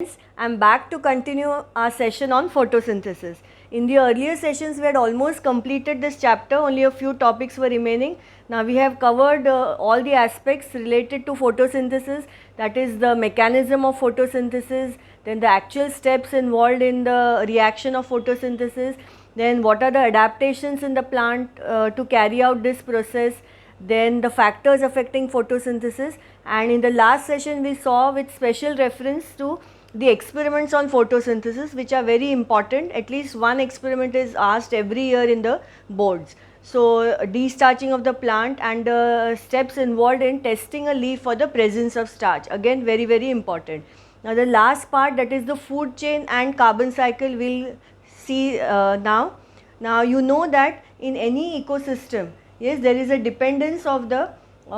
I'm back to continue our session on photosynthesis. In the earlier sessions, we had almost completed this chapter, only a few topics were remaining. Now we have covered all the aspects related to photosynthesis, that is the mechanism of photosynthesis, then the actual steps involved in the reaction of photosynthesis, then what are the adaptations in the plant to carry out this process, then the factors affecting photosynthesis, and in the last session we saw with special reference to the experiments on photosynthesis, which are very important. At least one experiment is asked every year in the boards. So destarching of the plant and the steps involved in testing a leaf for the presence of starch, again very important. Now the last part, that is the food chain and carbon cycle, we'll see now. Now you know that in any ecosystem, yes, there is a dependence of the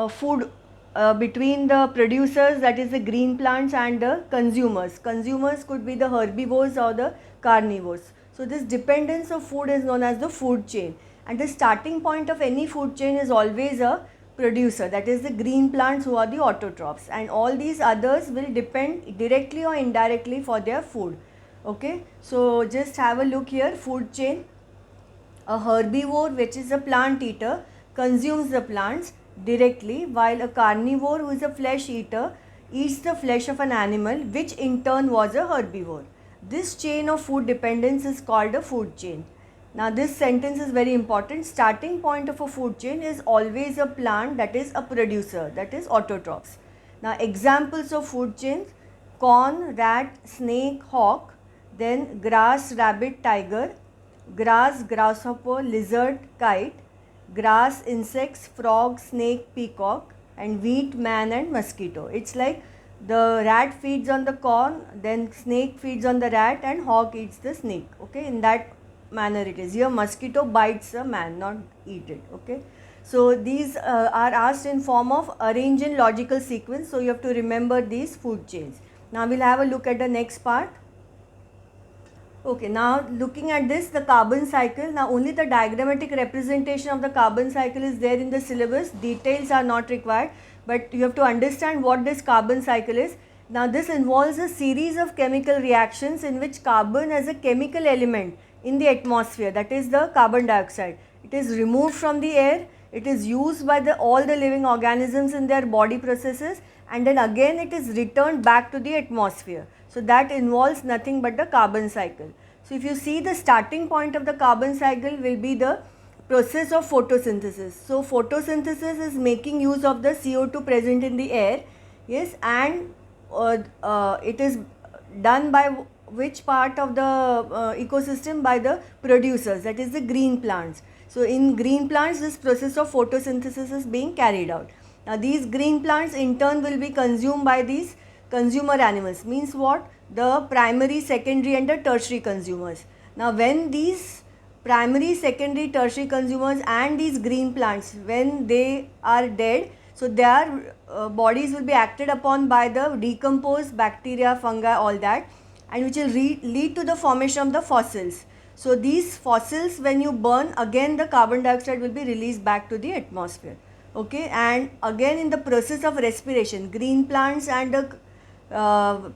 food between the producers, that is the green plants, and the consumers. Consumers could be the herbivores or the carnivores. So this dependence of food is known as the food chain, and the starting point of any food chain is always a producer, that is the green plants who are the autotrophs, and all these others will depend directly or indirectly for their food. Okay, so just have a look here. Food chain: a herbivore, which is a plant eater, consumes the plants directly, while a carnivore, who is a flesh eater, eats the flesh of an animal which in turn was a herbivore. This chain of food dependence is called a food chain. Now this sentence is very important. Starting point of a food chain is always a plant, that is a producer, that is autotrophs. Now examples of food chains: corn, rat, snake, hawk, then grass, rabbit, tiger, grass, grasshopper, lizard, kite, grass, insects, frog, snake, peacock, and wheat, man, and mosquito. It's like the rat feeds on the corn, then snake feeds on the rat, and hawk eats the snake. Okay, in that manner it is. Here mosquito bites a man, not eat it. Okay, so these are asked in form of arrange in logical sequence, so you have to remember these food chains. Now we'll have a look at the next part. Okay, now looking at this, the carbon cycle. Now only the diagrammatic representation of the carbon cycle is there in the syllabus. Details are not required, but you have to understand what this carbon cycle is. Now this involves a series of chemical reactions in which carbon as a chemical element in the atmosphere, that is the carbon dioxide, it is removed from the air, it is used by all the living organisms in their body processes, and then again it is returned back to the atmosphere. So that involves nothing but the carbon cycle. So if you see, the starting point of the carbon cycle will be the process of photosynthesis. So photosynthesis is making use of the CO2 present in the air, yes, and it is done by which part of the ecosystem? By the producers, that is the green plants. So in green plants, this process of photosynthesis is being carried out. Now these green plants in turn will be consumed by these consumer animals. Means what? The primary, secondary, and the tertiary consumers. Now when these primary, secondary, tertiary consumers and these green plants, when they are dead, so their bodies will be acted upon by the decomposed bacteria, fungi, all that, and which will lead to the formation of the fossils. So these fossils, when you burn, again the carbon dioxide will be released back to the atmosphere. Okay, and again in the process of respiration, green plants and the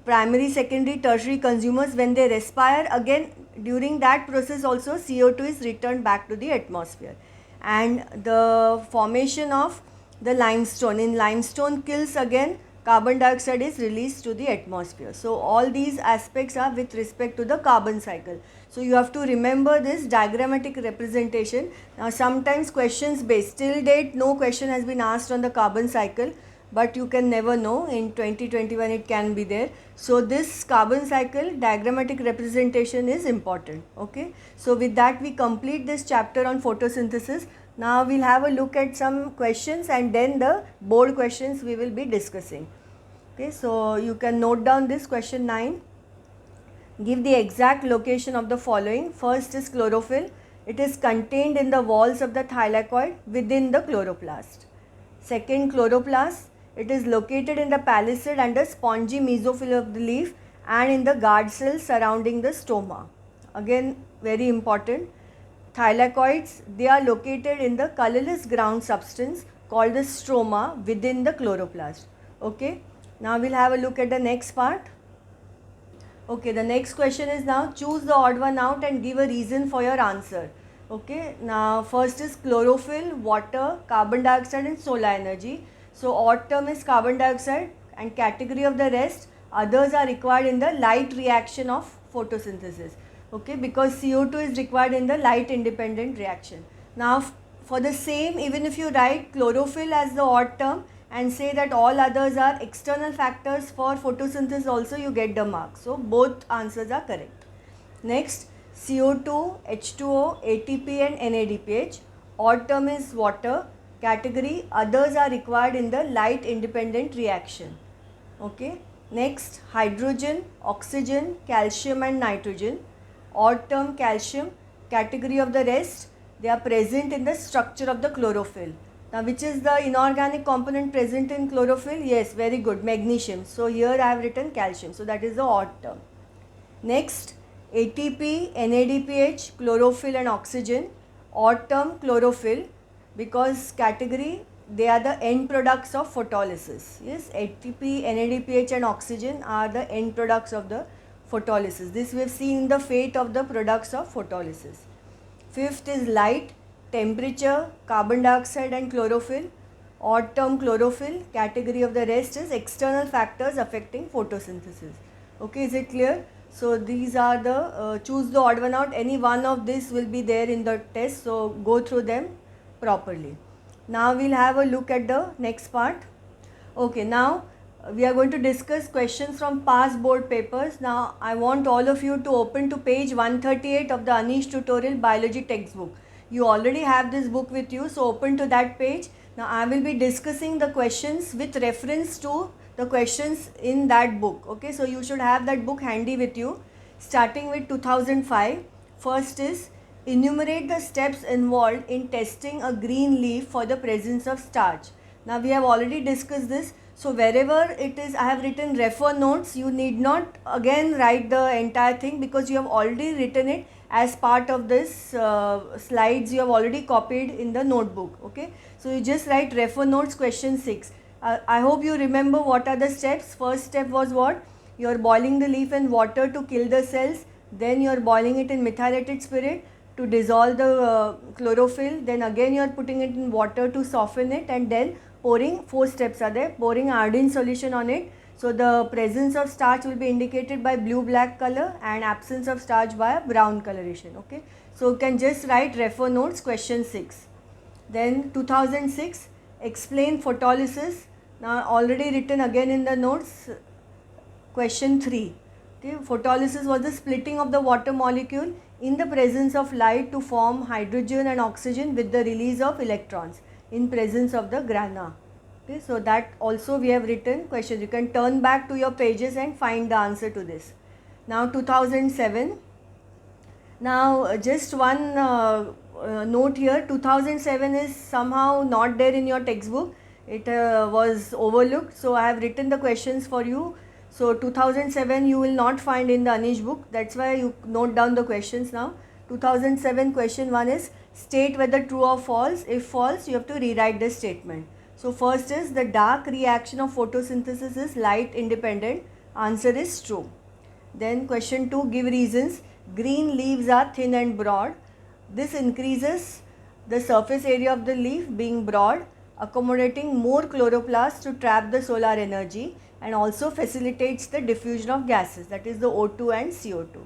primary, secondary, tertiary consumers, when they respire, again during that process also CO2 is returned back to the atmosphere. And the formation of the limestone, in limestone kilns, again carbon dioxide is released to the atmosphere. So all these aspects are with respect to the carbon cycle. So you have to remember this diagrammatic representation. Now sometimes questions based, till date no question has been asked on the carbon cycle, but you can never know, in 2021 it can be there. So this carbon cycle diagrammatic representation is important. Okay, so with that we complete this chapter on photosynthesis. Now we'll have a look at some questions, and then the board questions we will be discussing. Okay, so you can note down this question 9. Give the exact location of the following. First is chlorophyll. It is contained in the walls of the thylakoid within the chloroplast. Second, chloroplast. It is located in the palisade and the spongy mesophyll of the leaf and in the guard cells surrounding the stoma. Again very important. Thylakoids, they are located in the colorless ground substance called the stroma within the chloroplast. Okay. Now we'll have a look at the next part. Okay, the next question is now choose the odd one out and give a reason for your answer. Okay, now first is chlorophyll, water, carbon dioxide and solar energy. So odd term is carbon dioxide and category of the rest, others are required in the light reaction of photosynthesis. Okay, because CO2 is required in the light independent reaction. Now for the same, even if you write chlorophyll as the odd term and say that all others are external factors for photosynthesis also, you get the mark. So both answers are correct. Next, CO2, H2O, ATP and NADPH. Odd term is water. Category others are required in the light independent reaction. Okay. Next, hydrogen, oxygen, calcium and nitrogen. Odd term calcium. Category of the rest, they are present in the structure of the chlorophyll. Now, which is the inorganic component present in chlorophyll? Yes, very good, magnesium. So here I have written calcium. So that is the odd term. Next, ATP, NADPH, chlorophyll and oxygen. Odd term chlorophyll, because category they are the end products of photolysis. Yes, ATP, NADPH and oxygen are the end products of the photolysis. This we have seen in the fate of the products of photolysis. Fifth is light, temperature, carbon dioxide and chlorophyll. Odd term chlorophyll, category of the rest is external factors affecting photosynthesis. Okay, is it clear? So these are the, choose the odd one out, any one of this will be there in the test, so go through them properly. Now we'll have a look at the next part. Okay, now we are going to discuss questions from past board papers. Now I want all of you to open to page 138 of the Anish tutorial biology textbook. You already have this book with you, so open to that page. Now I will be discussing the questions with reference to the questions in that book. Okay, so you should have that book handy with you. Starting with 2005, first is enumerate the steps involved in testing a green leaf for the presence of starch. Now we have already discussed this. So wherever it is, I have written refer notes. You need not again write the entire thing because you have already written it as part of this slides. You have already copied in the notebook. Okay, so you just write refer notes question 6. I hope you remember what are the steps. First step was what? You are boiling the leaf in water to kill the cells. Then you are boiling it in methylated spirit to dissolve the chlorophyll. Then again you are putting it in water to soften it, and then pouring, 4 steps are there, pouring iodine solution on it. So the presence of starch will be indicated by blue-black color and absence of starch by a brown coloration. Okay, so you can just write refer notes question 6. Then 2006, explain photolysis. Now already written again in the notes, question 3. Okay, photolysis was the splitting of the water molecule in the presence of light to form hydrogen and oxygen with the release of electrons in presence of the grana. Okay, so that also we have written questions. You can turn back to your pages and find the answer to this. Now 2007. Now just one note here, 2007 is somehow not there in your textbook. It was overlooked, so I have written the questions for you. So 2007 you will not find in the Anish book, that's why you note down the questions now. 2007 question 1 is state whether true or false. If false, you have to rewrite the statement. So first is the dark reaction of photosynthesis is light independent. Answer is true. Then question 2, give reasons. Green leaves are thin and broad. This increases the surface area of the leaf being broad, accommodating more chloroplasts to trap the solar energy, and also facilitates the diffusion of gases, that is the O2 and CO2.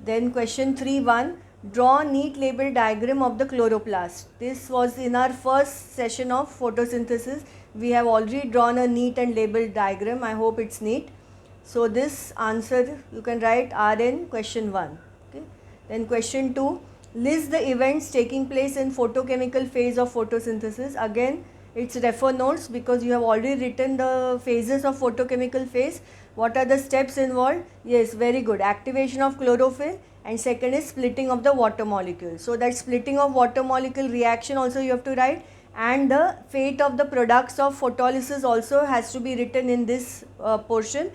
Then question 3.1, draw a neat label diagram of the chloroplast. This was in our first session of photosynthesis. We have already drawn a neat and labeled diagram. I hope it's neat. So this answer you can write RN question 1. Okay. Then question 2, list the events taking place in photochemical phase of photosynthesis. Again, it's refer notes because you have already written the phases of photochemical phase. What are the steps involved? Yes, very good. Activation of chlorophyll, and second is splitting of the water molecule. So that splitting of water molecule reaction also you have to write, and the fate of the products of photolysis also has to be written in this portion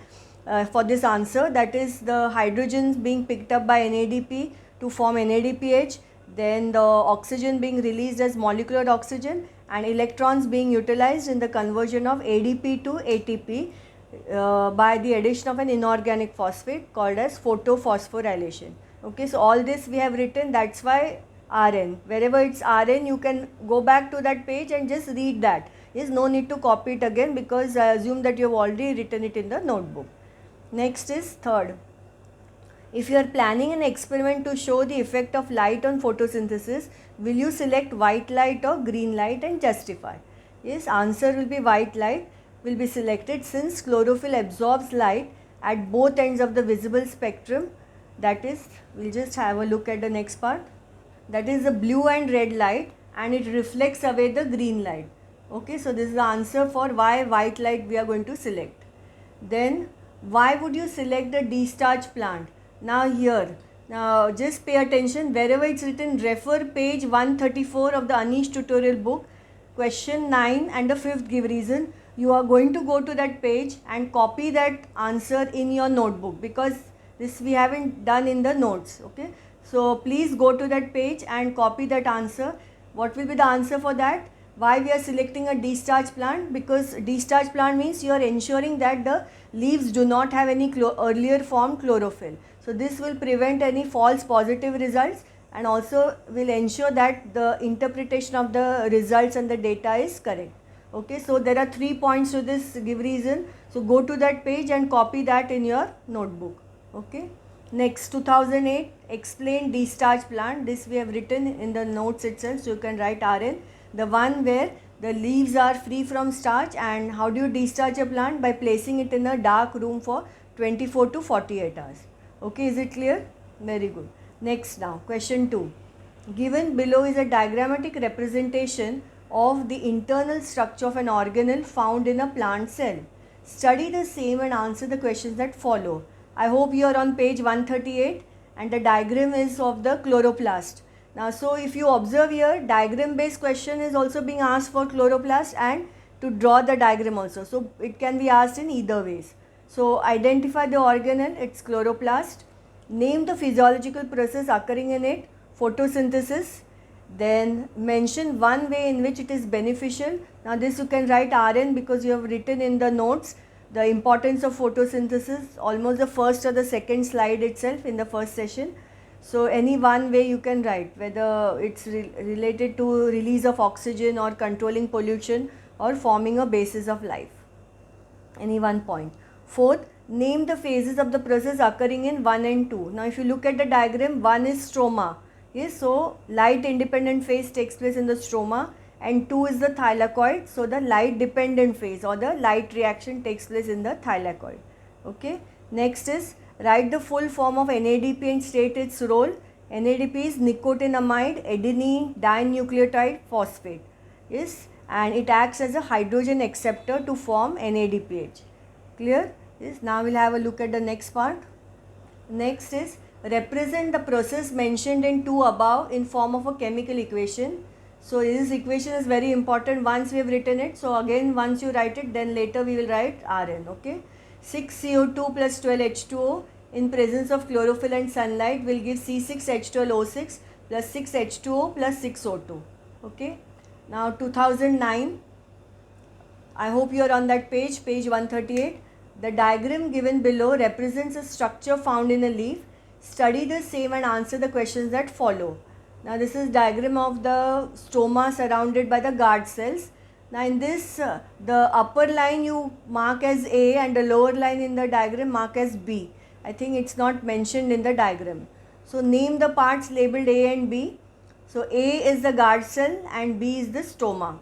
for this answer. That is the hydrogens being picked up by NADP to form NADPH, then the oxygen being released as molecular oxygen, and electrons being utilized in the conversion of ADP to ATP. by the addition of an inorganic phosphate called as photophosphorylation. Okay, so all this we have written, that's why RN. Wherever it's RN, you can go back to that page and just read that. There's no need to copy it again because I assume that you have already written it in the notebook. Next is third. If you are planning an experiment to show the effect of light on photosynthesis, will you select white light or green light and justify? Yes, answer will be white light will be selected since chlorophyll absorbs light at both ends of the visible spectrum. That is, we'll just have a look at the next part. That is the blue and red light, and it reflects away the green light. Okay, so this is the answer for why white light we are going to select. Then why would you select the D-starch plant? Now here, now just pay attention, wherever it's written refer page 134 of the Anish tutorial book, question 9 and the fifth give reason. You are going to go to that page and copy that answer in your notebook because this we haven't done in the notes. Okay, so please go to that page and copy that answer. What will be the answer for that? Why we are selecting a D-starch plant? Because D-starch plant means you are ensuring that the leaves do not have any earlier formed chlorophyll. So this will prevent any false positive results and also will ensure that the interpretation of the results and the data is correct. Okay, so there are 3 points to this give reason. So go to that page and copy that in your notebook. Okay. Next, 2008, explain D-starch plant. This we have written in the notes itself, so you can write RN. The one where the leaves are free from starch, and how do you de-starch a plant? By placing it in a dark room for 24 to 48 hours. Okay, is it clear? Very good. Next now, question 2. Given below is a diagrammatic representation of the internal structure of an organelle found in a plant cell. Study the same and answer the questions that follow. I hope you are on page 138 and the diagram is of the chloroplast. Now, so if you observe here, diagram based question is also being asked for chloroplast and to draw the diagram also. So, it can be asked in either ways. So, identify the organelle, it's chloroplast. Name the physiological process occurring in it, photosynthesis. Then mention one way in which it is beneficial. Now, this you can write RN because you have written in the notes the importance of photosynthesis, almost the first or the second slide itself in the first session. So, any one way you can write, whether it's related to release of oxygen or controlling pollution or forming a basis of life. Any one point. Fourth, name the phases of the process occurring in 1 and 2. Now, if you look at the diagram, 1 is stroma. Yes, so light independent phase takes place in the stroma and 2 is the thylakoid. So, the light dependent phase or the light reaction takes place in the thylakoid. Okay. Next is write the full form of NADP and state its role. NADP is nicotinamide adenine dinucleotide phosphate. Yes, and it acts as a hydrogen acceptor to form NADPH. Clear? Yes. Now we'll have a look at the next part. Next is represent the process mentioned in 2 above in form of a chemical equation. So this equation is very important once we have written it. So again once you write it, then later we will write Rn. Okay. 6 CO2 plus 12 H2O in presence of chlorophyll and sunlight will give C6H12O6 plus 6 H2O plus 6 O2. Okay. Now 2009. I hope you are on that page, page 138. The diagram given below represents a structure found in a leaf. Study the same and answer the questions that follow. Now this is diagram of the stoma surrounded by the guard cells. Now in this the upper line you mark as A and the lower line in the diagram mark as B. I think it's not mentioned in the diagram. So name the parts labeled A and B. So A is the guard cell and B is the stoma.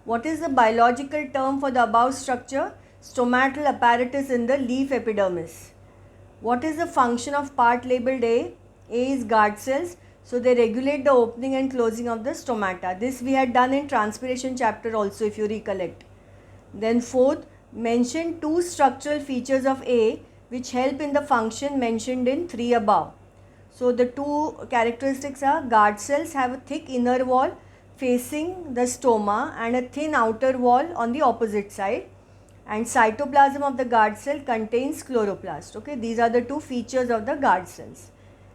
What is the biological term for the above structure? Stomatal apparatus in the leaf epidermis. What is the function of part labeled A? A is guard cells. So they regulate the opening and closing of the stomata. This we had done in transpiration chapter also if you recollect. Then fourth, mention 2 structural features of A which help in the function mentioned in 3 above. So the 2 characteristics are guard cells have a thick inner wall facing the stoma and a thin outer wall on the opposite side, and cytoplasm of the guard cell contains chloroplast. Okay, these are the 2 features of the guard cells.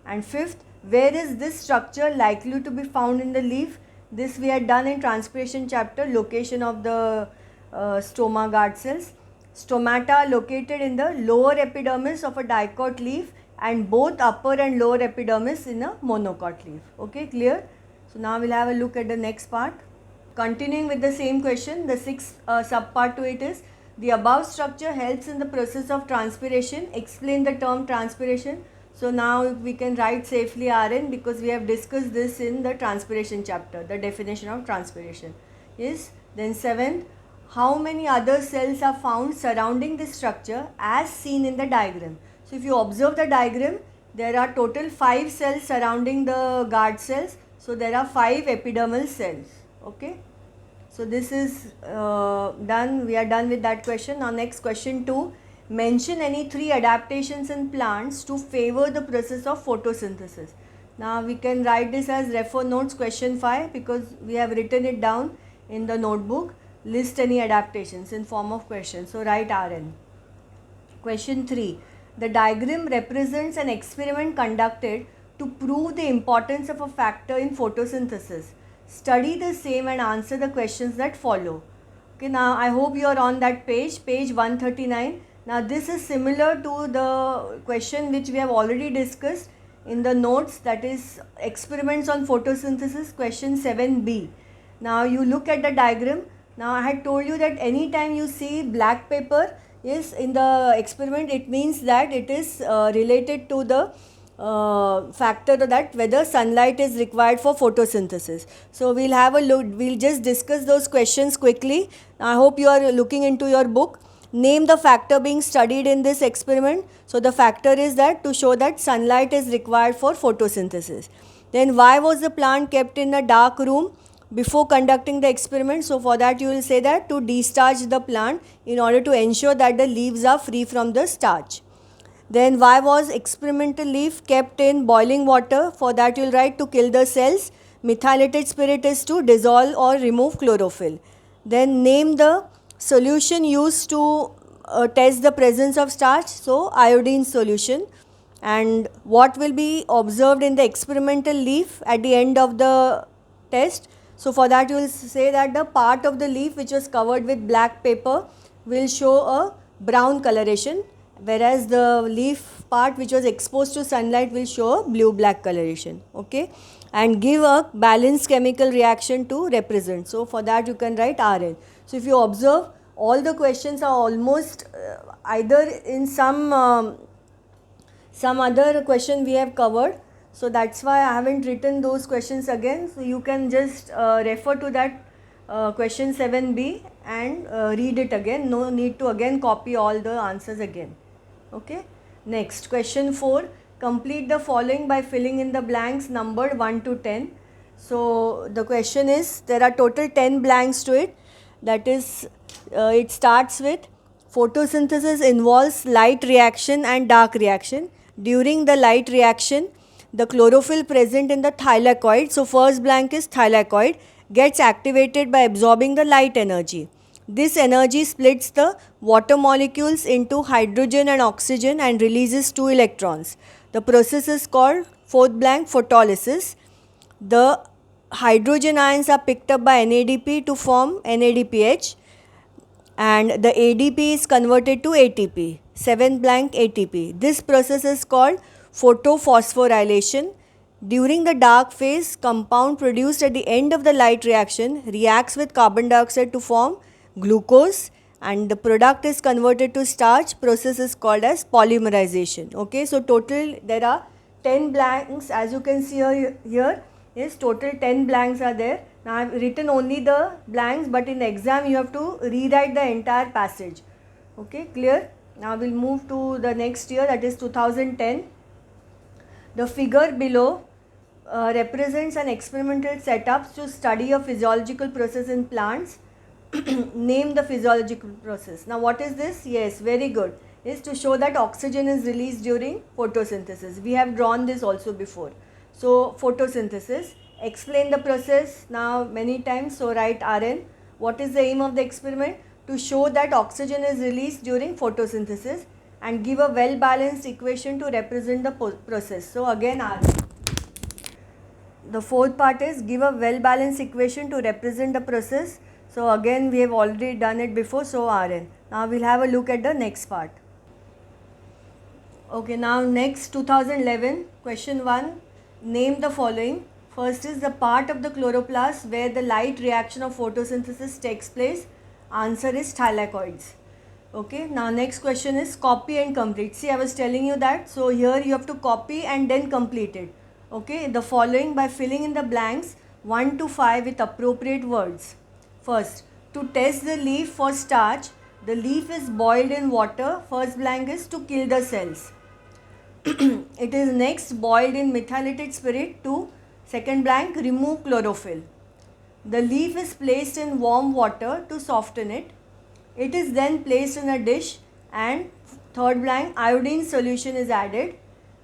And fifth, where is this structure likely to be found in the leaf? This we had done in transpiration chapter, location of the stoma guard cells. Stomata located in the lower epidermis of a dicot leaf and both upper and lower epidermis in a monocot leaf. Okay, clear? So now we'll have a look at the next part. Continuing with the same question, the sixth subpart to it is, the above structure helps in the process of transpiration. Explain the term transpiration. So now we can write safely RN because we have discussed this in the transpiration chapter, the definition of transpiration. Yes. Then seventh, how many other cells are found surrounding this structure as seen in the diagram? So if you observe the diagram, there are total 5 cells surrounding the guard cells. So there are 5 epidermal cells. Okay. So this is done. We are done with that question. Now next question 2. Mention any 3 adaptations in plants to favor the process of photosynthesis. Now we can write this as refer notes question 5 because we have written it down in the notebook. List any adaptations in form of question. So write RN. Question 3. The diagram represents an experiment conducted to prove the importance of a factor in photosynthesis. Study the same and answer the questions that follow. Okay, now I hope you are on that page 139. Now this is similar to the question which we have already discussed in the notes, that is experiments on photosynthesis, question 7b. Now you look at the diagram. Now I had told you that anytime you see black paper, yes, in the experiment, it means that it is related to the factor that whether sunlight is required for photosynthesis. So we'll have a look, we'll just discuss those questions quickly. I hope you are looking into your book. Name the factor being studied in this experiment. So the factor is that to show that sunlight is required for photosynthesis. Then why was the plant kept in a dark room before conducting the experiment? So for that you will say that to destarch the plant in order to ensure that the leaves are free from the starch. Then why was experimental leaf kept in boiling water? For that you will write to kill the cells. Methylated spirit is to dissolve or remove chlorophyll. Then name the solution used to test the presence of starch. So iodine solution. And what will be observed in the experimental leaf at the end of the test? So for that you will say that the part of the leaf which was covered with black paper will show a brown coloration, whereas the leaf part which was exposed to sunlight will show a blue-black coloration. Okay, and give a balanced chemical reaction to represent. So for that you can write RN. So if you observe, all the questions are almost either in some other question we have covered. So that's why I haven't written those questions again. So you can just refer to that question 7b and read it again. No need to again copy all the answers again. Okay. Next, question 4. Complete the following by filling in the blanks numbered 1 to 10. So the question is, there are total 10 blanks to it. That is, it starts with photosynthesis involves light reaction and dark reaction. During the light reaction, the chlorophyll present in the thylakoid, so first blank is thylakoid, gets activated by absorbing the light energy. This energy splits the water molecules into hydrogen and oxygen and releases 2 electrons. The process is called, fourth blank, photolysis. The hydrogen ions are picked up by NADP to form NADPH, and the ADP is converted to ATP, 7 blank ATP. This process is called photophosphorylation. During the dark phase, compound produced at the end of the light reaction reacts with carbon dioxide to form glucose, and the product is converted to starch. Process is called as polymerization. Okay, so total there are 10 blanks, as you can see here. Yes, total 10 blanks are there. Now I have written only the blanks, but in the exam you have to rewrite the entire passage. Okay, clear? Now we will move to the next year, that is 2010. The figure below represents an experimental setup to study a physiological process in plants. Name the physiological process. Now what is this? Yes, very good. Is to show that oxygen is released during photosynthesis. We have drawn this also before. So photosynthesis. Explain the process now many times. So write RN. What is the aim of the experiment? To show that oxygen is released during photosynthesis and give a well balanced equation to represent the process. So again RN. The fourth part is give a well balanced equation to represent the process. So again we have already done it before, so Rn. Now we'll have a look at the next part. Okay, now next 2011 question 1, name the following. First is the part of the chloroplast where the light reaction of photosynthesis takes place. Answer is thylakoids. Okay, now next question is copy and complete. See, I was telling you that. So here you have to copy and then complete it. Okay, the following by filling in the blanks 1 to 5 with appropriate words. First, to test the leaf for starch, the leaf is boiled in water. First blank is to kill the cells. It is next boiled in methylated spirit to, second blank, remove chlorophyll. The leaf is placed in warm water to soften it. It is then placed in a dish and, third blank, iodine solution is added.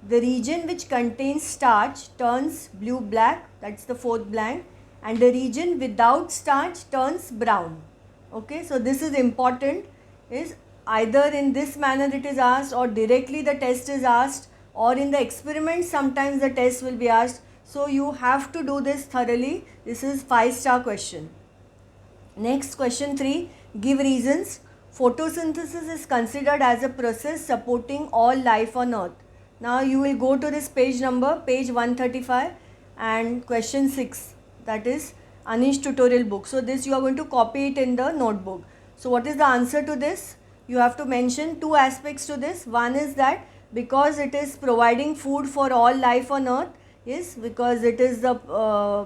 The region which contains starch turns blue-black, that's the fourth blank, and the region without starch turns brown. Okay, so this is important, is either in this manner it is asked or directly the test is asked, or in the experiment sometimes the test will be asked. So you have to do this thoroughly. This is 5-star question. Next, question 3, give reasons. Photosynthesis is considered as a process supporting all life on earth. Now you will go to this page number, page 135, and question 6, that is Anish tutorial book. So this you are going to copy it in the notebook. So what is the answer to this? You have to mention two aspects to this. One is that because it is providing food for all life on earth, is because it is the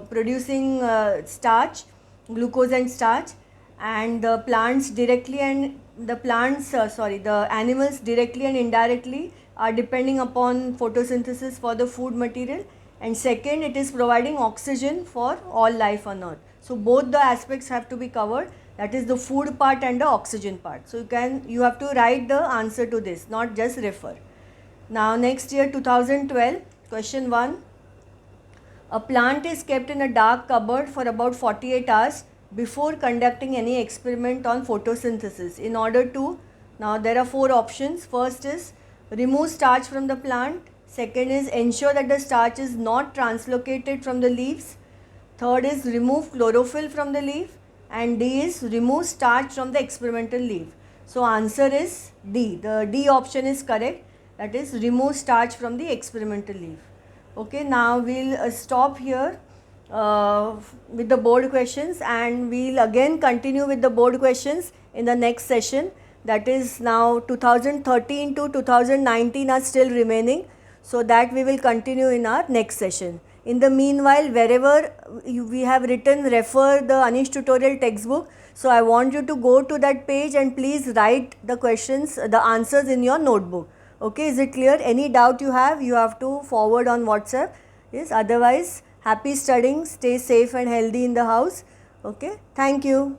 producing starch, glucose and starch, and the plants directly and the animals directly and indirectly are depending upon photosynthesis for the food material. And second, it is providing oxygen for all life on earth. So both the aspects have to be covered, that is the food part and the oxygen part. So you have to write the answer to this, not just refer. Now next year 2012, question 1, a plant is kept in a dark cupboard for about 48 hours before conducting any experiment on photosynthesis in order to, now there are 4 options. First is remove starch from the plant. Second is ensure that the starch is not translocated from the leaves. Third is remove chlorophyll from the leaf. And D is remove starch from the experimental leaf. So answer is D. The D option is correct. That is remove starch from the experimental leaf. Okay, now we'll stop here with the board questions, and we'll again continue with the board questions in the next session. That is now 2013 to 2019 are still remaining. So that we will continue in our next session. In the meanwhile, wherever we have written refer the Anish tutorial textbook. So I want you to go to that page and please write the questions, the answers in your notebook. Okay, is it clear? Any doubt you have to forward on WhatsApp. Yes, otherwise happy studying, stay safe and healthy in the house. Okay, thank you.